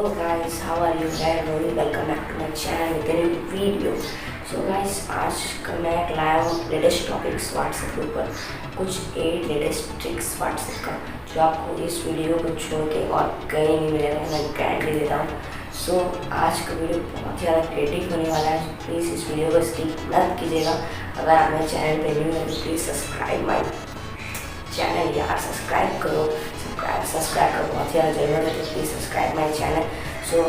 Hello guys, how are you guys? Rohit, welcome back to my channel with a new video. So guys, आज का मैं लाया हूँ latest topics WhatsApp के ऊपर, कुछ 8 लेटेस्ट ट्रिक्स व्हाट्सएप का जो आपको इस वीडियो को छोड़ के और कहीं नहीं मिलेगा, मैं गारंटी देता हूँ। सो आज का वीडियो बहुत ज़्यादा क्रिएटिव होने वाला है, प्लीज़ इस वीडियो को स्किप मत कीजिएगा। अगर आप मेरे चैनल पे न्यू है तो प्लीज़ सब्सक्राइब माई चैनल यार, सब्सक्राइब करो बहुत ज़्यादा ज़रूरत है, तो प्लीज़ सब्सक्राइब माई चैनल। सो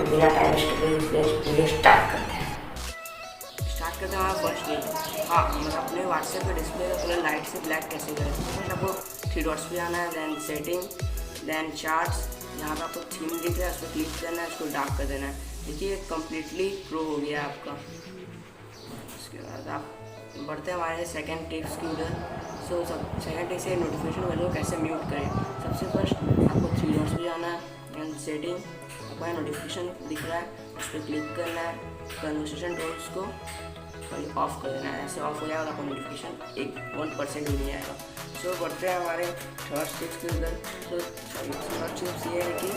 बिना टाइम वेस्ट किए वीडियो स्टार्ट करते हैं हमारा फर्स्ट डे। हाँ, मतलब अपने व्हाट्सएप पे डिस्प्ले का कलर लाइट से ब्लैक कैसे करें। फर्स्ट आपको 3 डॉट्स पे आना है, देन सेटिंग, देन चार्ट्स। यहाँ पर आपको थीम दिख रहा है, उस पर क्लिक करना है, उसको डार्क कर देना है। देखिए कम्प्लीटली प्रो हो गया आपका। उसके बाद आप बढ़ते हैं हमारे सेकेंड टिप्स की उधर। सो सेकेंड टिप्स से नोटिफिकेशन वालों को कैसे म्यूट करें। सबसे फर्स्ट आपको 3 डॉट्स पे जाना है, देन सेटिंग, आपको नोटिफिकेशन दिख रहा है, उस पर क्लिक करना है, कन्वर्सेशन टोन्स को ऑफ कर देना है। ऐसे ऑफ हो जाएगा और आपको नोटिफिकेशन 1% भी नहीं आएगा। सो बढ़ते हैं हमारे थर्ड टिप्स के उधर। तो थर्ड टिप्स ये है कि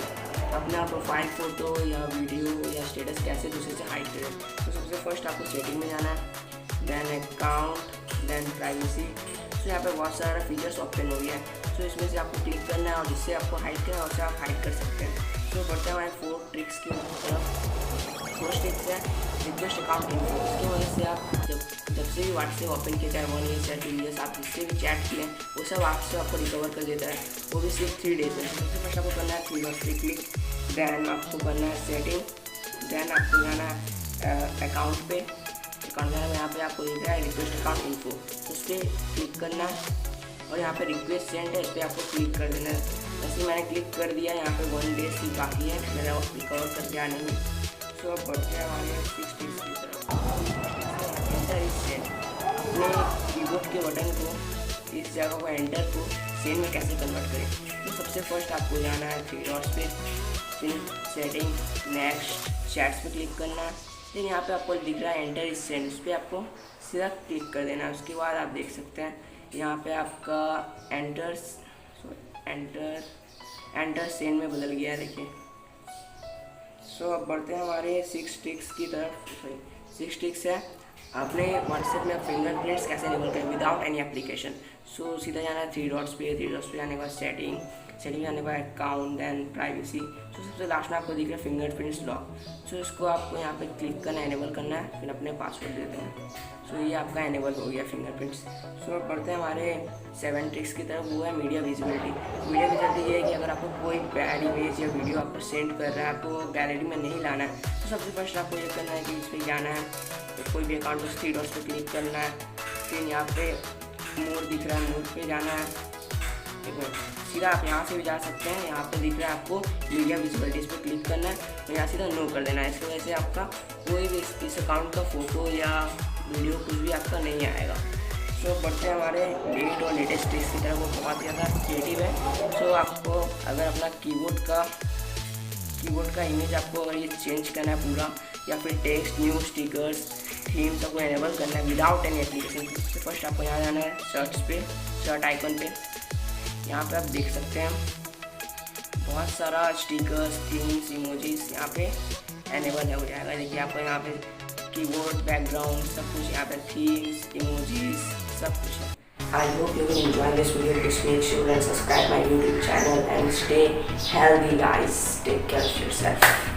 अपना प्रोफाइल फ़ोटो या वीडियो या स्टेटस कैसे दूसरे से हाइड करें। तो सबसे फर्स्ट आपको सेटिंग में जाना है, देन अकाउंट, देन प्राइवेसी। तो यहाँ पे बहुत सारा फीचर्स ऑप्शन हो गया है। सो इसमें से आपको क्लिक करना है और जिससे आपको हाइड करना है उससे आप हाइड कर सकते हैं। तो बढ़ते हैं हमारे 4 ट्रिक्स की तरफ। फर्स्ट टिप्स है रिक्वेस्ट अकाउंट इन्फो। इसकी वजह से आप जब से भी व्हाट्सएप ओपन किया, चाहे 1 ईयर चाहे 2 ईयर्स, आप जिससे भी चैट किए वो सब आपको रिकवर कर देता है, वो भी सिर्फ 3 डेज में। सबसे फर्स्ट आपको करना है 3 डॉट पे क्लिक, देन आपको करना है सेटिंग, देन आपको जाना है अकाउंट पे। अकाउंट में यहाँ पे आपको दिख रहा है रिक्वेस्ट अकाउंट इन्फो, उस पर क्लिक करना है और यहाँ पे रिक्वेस्ट सेंड है, इस पर आपको क्लिक कर देना है। वैसे मैंने क्लिक कर दिया, यहाँ पे 1 डे ही बाकी है मेरा रिकवर करके आने में। सो अब बढ़ते हैं हमारे 6 टिप्स की तरफ। एंटर इस सेंड, अपने कीबोर्ड के बटन को, इस जगह को एंटर को सेंड में कैसे कन्वर्ट करें। तो सबसे फर्स्ट आपको जाना है 3 डॉट्स पे, फिर सेटिंग, नेक्स्ट, चैट्स पे क्लिक करना है। फिर यहाँ पे आपको दिख रहा है एंटर इस सेंड, उस पर आपको सीधा क्लिक कर देना है। उसके बाद आप देख सकते हैं यहाँ पे आपका एंटर सेंड में बदल गया है, देखिए। सो अब बढ़ते हैं हमारे 6 ट्रिक्स की तरफ। 6 ट्रिक्स है अपने व्हाट्सएप में फिंगरप्रिंट्स कैसे इनेबल करें विदाउट एनी एप्लीकेशन। सो सीधा जाना है 3 डॉट्स पे, 3 डॉट्स पे जाने के बाद सेटिंग, सेटिंग जाने के बाद अकाउंट, देन प्राइवेसी। सो सबसे लास्ट में आपको दिख रहा है फिंगरप्रिंट्स लॉक। सो इसको आपको यहाँ पे क्लिक करना है, इनेबल करना है, फिर अपने पासवर्ड दे देना। सो ये आपका इनेबल हो गया फिंगरप्रिंट्स। सो अब बढ़ते हैं हमारे 7 ट्रिक्स की तरफ। वो है मीडिया विजिबिलिटी। मीडिया विजिबिलिटी ये है कि अगर आपको कोई बैड इमेज या वीडियो आपको सेंड कर रहा है, आपको गैलरी में नहीं लाना है, तो सबसे फर्स्ट आपको ये करना है कि इस पर जाना है, तो कोई भी अकाउंट पर 3 डॉट्स पे क्लिक करना है, फिर यहाँ पे मोर दिख रहा है, मोर पे जाना है। देखो सीधा आप यहाँ से भी जा सकते हैं, यहाँ पे दिख रहा है आपको मीडिया विजिबिलिटी, इस पर क्लिक करना है और यहाँ सीधा नो कर देना है। इसकी वजह से आपका कोई भी इस अकाउंट का फ़ोटो या वीडियो कुछ भी आपका नहीं आएगा। सो बढ़ते हैं हमारे 8 और लेटेस्ट ट्रिक्स की तरफ। वो बहुत ज़्यादा क्रिएटिव है। सो आपको अगर अपना कीबोर्ड का इमेज आपको अगर ये चेंज करना है पूरा, या फिर टेक्स्ट, न्यू स्टिकर्स, थीम सबको इनेबल करना है विदाउट एनी एप्लीकेशन। सबसे फर्स्ट आपको यहाँ जाना है सर्च पे, सर्च आइकन पे। यहाँ पे आप देख सकते हैं बहुत सारा स्टिकर्स, थीम्स, इमोजीज यहाँ पे इनेबल हो जाएगा। देखिए आपको यहाँ पे कीबोर्ड, बैकग्राउंड, सब कुछ यहाँ पे थीम्स, इमोजीज, सब कुछ है। I hope you will enjoy this video. Please make sure and subscribe my YouTube channel and stay healthy guys. Take care of yourself.